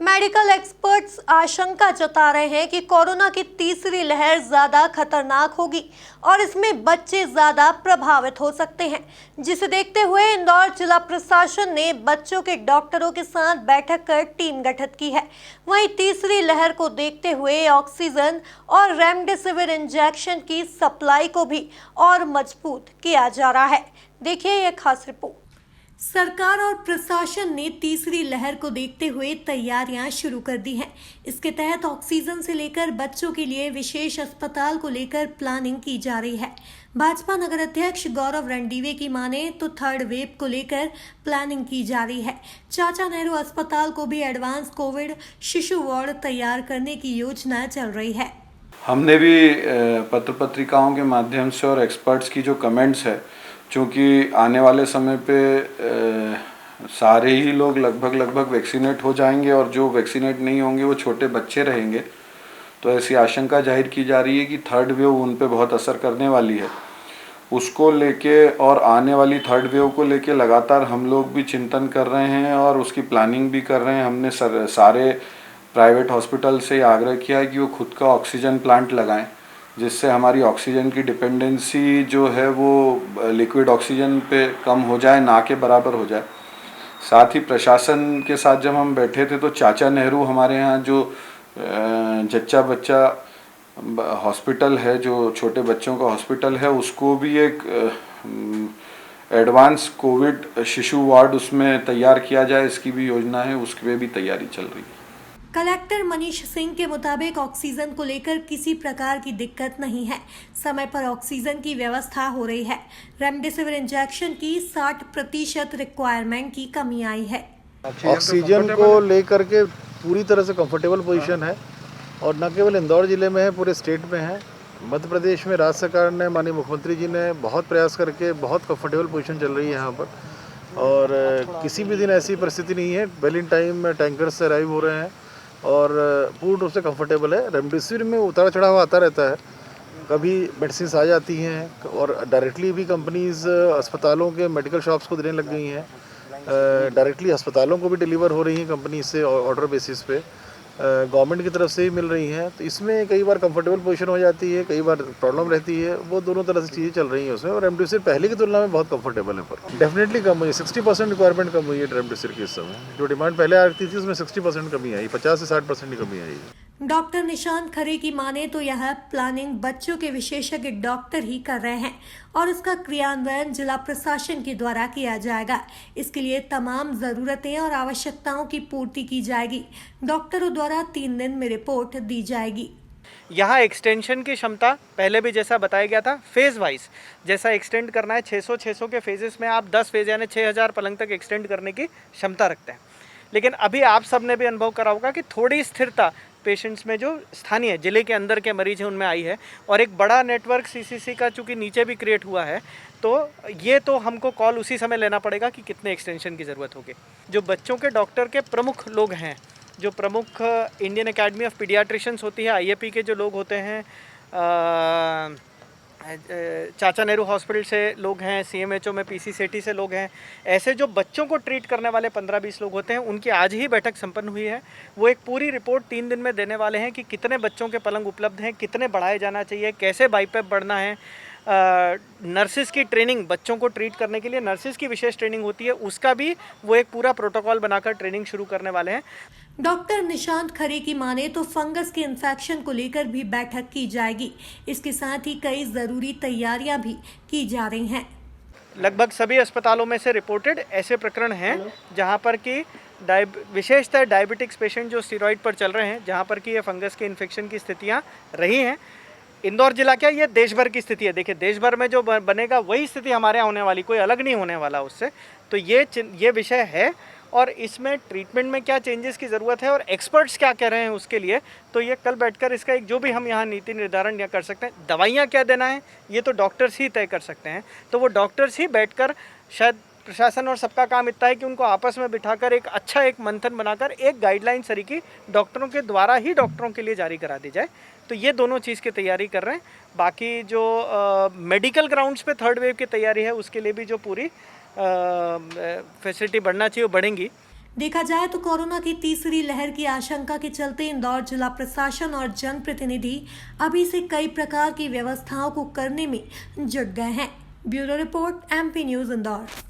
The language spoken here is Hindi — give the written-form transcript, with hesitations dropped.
मेडिकल एक्सपर्ट्स आशंका जता रहे हैं कि कोरोना की तीसरी लहर ज्यादा खतरनाक होगी और इसमें बच्चे ज्यादा प्रभावित हो सकते हैं, जिसे देखते हुए इंदौर जिला प्रशासन ने बच्चों के डॉक्टरों के साथ बैठक कर टीम गठित की है। वहीं तीसरी लहर को देखते हुए ऑक्सीजन और रेमडेसिविर इंजेक्शन की सप्लाई को भी और मजबूत किया जा रहा है। देखिए यह खास रिपोर्ट। सरकार और प्रशासन ने तीसरी लहर को देखते हुए तैयारियां शुरू कर दी हैं। इसके तहत ऑक्सीजन से लेकर बच्चों के लिए विशेष अस्पताल को लेकर प्लानिंग की जा रही है। भाजपा नगर अध्यक्ष गौरव रणदीवे की माने तो थर्ड वेव को लेकर प्लानिंग की जा रही है। चाचा नेहरू अस्पताल को भी एडवांस कोविड शिशु वार्ड तैयार करने की योजना चल रही है। हमने भी पत्र पत्रिकाओं के माध्यम से और एक्सपर्ट्स की जो कमेंट्स है, चूँकि आने वाले समय पे सारे ही लोग लगभग वैक्सीनेट हो जाएंगे और जो वैक्सीनेट नहीं होंगे वो छोटे बच्चे रहेंगे, तो ऐसी आशंका जाहिर की जा रही है कि थर्ड वेव उन पे बहुत असर करने वाली है। उसको लेके और आने वाली थर्ड वेव को लेके लगातार हम लोग भी चिंतन कर रहे हैं और उसकी प्लानिंग भी कर रहे हैं। हमने सारे प्राइवेट हॉस्पिटल से आग्रह किया है कि वो खुद का ऑक्सीजन प्लांट लगाएं, जिससे हमारी ऑक्सीजन की डिपेंडेंसी जो है वो लिक्विड ऑक्सीजन पे कम हो जाए, ना के बराबर हो जाए। साथ ही प्रशासन के साथ जब हम बैठे थे तो चाचा नेहरू हमारे यहाँ जो जच्चा बच्चा हॉस्पिटल है, जो छोटे बच्चों का हॉस्पिटल है, उसको भी एक एडवांस कोविड शिशु वार्ड उसमें तैयार किया जाए, इसकी भी योजना है, उसकी भी तैयारी चल रही है। कलेक्टर मनीष सिंह के मुताबिक ऑक्सीजन को लेकर किसी प्रकार की दिक्कत नहीं है। समय पर ऑक्सीजन की व्यवस्था हो रही है। रेमडेसिविर इंजेक्शन की 60% रिक्वायरमेंट की कमी आई है। ऑक्सीजन को लेकर के पूरी तरह से कंफर्टेबल पोजीशन है और न केवल इंदौर जिले में है, पूरे स्टेट में है। मध्य प्रदेश में राज्य सरकार ने, माननीय मुख्यमंत्री जी ने बहुत प्रयास करके बहुत कंफर्टेबल पोजीशन चल रही है यहाँ पर, और किसी भी दिन ऐसी परिस्थिति नहीं है। वेल इन टाइम टैंकर से अराइव हो रहे हैं और पूर्ण रूप से कंफर्टेबल है। रेमडेसिविर में उतार चढ़ाव आता रहता है, कभी मेडिसिन आ जाती हैं और डायरेक्टली भी कंपनीज अस्पतालों के मेडिकल शॉप्स को देने लग गई हैं। डायरेक्टली अस्पतालों को भी डिलीवर हो रही हैं कंपनी से ऑर्डर बेसिस पे, गवर्नमेंट की तरफ से ही मिल रही हैं। तो इसमें कई बार कंफर्टेबल पोजीशन हो जाती है, कई बार प्रॉब्लम रहती है, वो दोनों तरह से चीज़ें चल रही हैं उसमें। और रेमडेसिविर पहले की तुलना में बहुत कंफर्टेबल है, पर डेफिनेटली कम हुई है। 60% रिक्वायरमेंट कम हुई है रेमडेसिविर की इस समय। जो डिमांड पहले आती थी उसमें 60% कमी आई, 50 से 60% की कमी आई। डॉक्टर निशांत खरे की माने तो यह प्लानिंग बच्चों के विशेषज्ञ डॉक्टर ही कर रहे हैं और इसका क्रियान्वयन जिला प्रशासन के द्वारा किया जाएगा। इसके लिए तमाम जरूरतें और आवश्यकताओं की पूर्ति की जाएगी। डॉक्टरों द्वारा 3 दिन में रिपोर्ट दी जाएगी। यहाँ एक्सटेंशन की क्षमता पहले भी जैसा बताया गया था, फेज़ वाइज जैसा एक्सटेंड करना है, 600 के फेजेस में आप 10 फेज यानी 6000 पलंग तक एक्सटेंड करने की क्षमता रखते हैं। लेकिन अभी आप सब ने भी अनुभव करा होगा कि थोड़ी स्थिरता पेशेंट्स में, जो स्थानीय जिले के अंदर के मरीज हैं उनमें आई है, और एक बड़ा नेटवर्क सीसीसी का चूँकि नीचे भी क्रिएट हुआ है, तो ये तो हमको कॉल उसी समय लेना पड़ेगा कि कितने एक्सटेंशन की ज़रूरत होगी। जो बच्चों के डॉक्टर के प्रमुख लोग हैं, जो प्रमुख इंडियन एकेडमी ऑफ पीडियाट्रिशियंस होती है, आईएपी के जो लोग होते हैं, चाचा नेहरू हॉस्पिटल से लोग हैं, सीएमएचओ में पीसी सेठी से लोग हैं, ऐसे जो बच्चों को ट्रीट करने वाले 15-20 लोग होते हैं, उनकी आज ही बैठक संपन्न हुई है। वो एक पूरी रिपोर्ट 3 दिन में देने वाले हैं कि कितने बच्चों के पलंग उपलब्ध हैं, कितने बढ़ाए जाना चाहिए, कैसे बाईपैप बढ़ना है। नर्सिस की ट्रेनिंग, बच्चों को ट्रीट करने के लिए नर्सिस की विशेष ट्रेनिंग होती है, उसका भी वो एक पूरा प्रोटोकॉल बनाकर ट्रेनिंग शुरू करने वाले हैं। डॉक्टर निशांत खरे की माने तो फंगस के इन्फेक्शन को लेकर भी बैठक की जाएगी। इसके साथ ही कई जरूरी तैयारियां भी की जा रही हैं। लगभग सभी अस्पतालों में से रिपोर्टेड ऐसे प्रकरण हैं जहां पर कि विशेषतः डायबिटिक्स पेशेंट जो स्टेरॉइड पर चल रहे हैं, जहां पर कि ये फंगस के इन्फेक्शन की स्थितियां रही हैं। इंदौर जिला क्या, ये देश भर की स्थिति है। देखिए, देश भर में जो बनेगा वही स्थिति हमारे यहाँ होने वाली, कोई अलग नहीं होने वाला उससे। तो ये विषय है, और इसमें ट्रीटमेंट में क्या चेंजेस की ज़रूरत है और एक्सपर्ट्स क्या कह रहे हैं उसके लिए, तो ये कल बैठकर इसका एक जो भी हम यहाँ नीति निर्धारण या कर सकते हैं। दवाइयाँ क्या देना है ये तो डॉक्टर्स ही तय कर सकते हैं, तो वो डॉक्टर्स ही बैठकर, शायद प्रशासन और सबका काम इतना है कि उनको आपस में बिठाकर एक अच्छा एक मंथन बनाकर एक गाइडलाइन सरीकी डॉक्टरों के द्वारा ही डॉक्टरों के लिए जारी करा दी जाए। तो ये दोनों चीज़ की तैयारी कर रहे हैं। बाकी जो मेडिकल ग्राउंड्स पे थर्ड वेव की तैयारी है, उसके लिए भी जो पूरी फैसिलिटी बढ़ना चाहिए वो बढ़ेंगी। देखा जाए तो कोरोना की तीसरी लहर की आशंका के चलते इंदौर जिला प्रशासन और जनप्रतिनिधि अभी से कई प्रकार की व्यवस्थाओं को करने में जुट गए हैं। Bureau report, MP news Indore.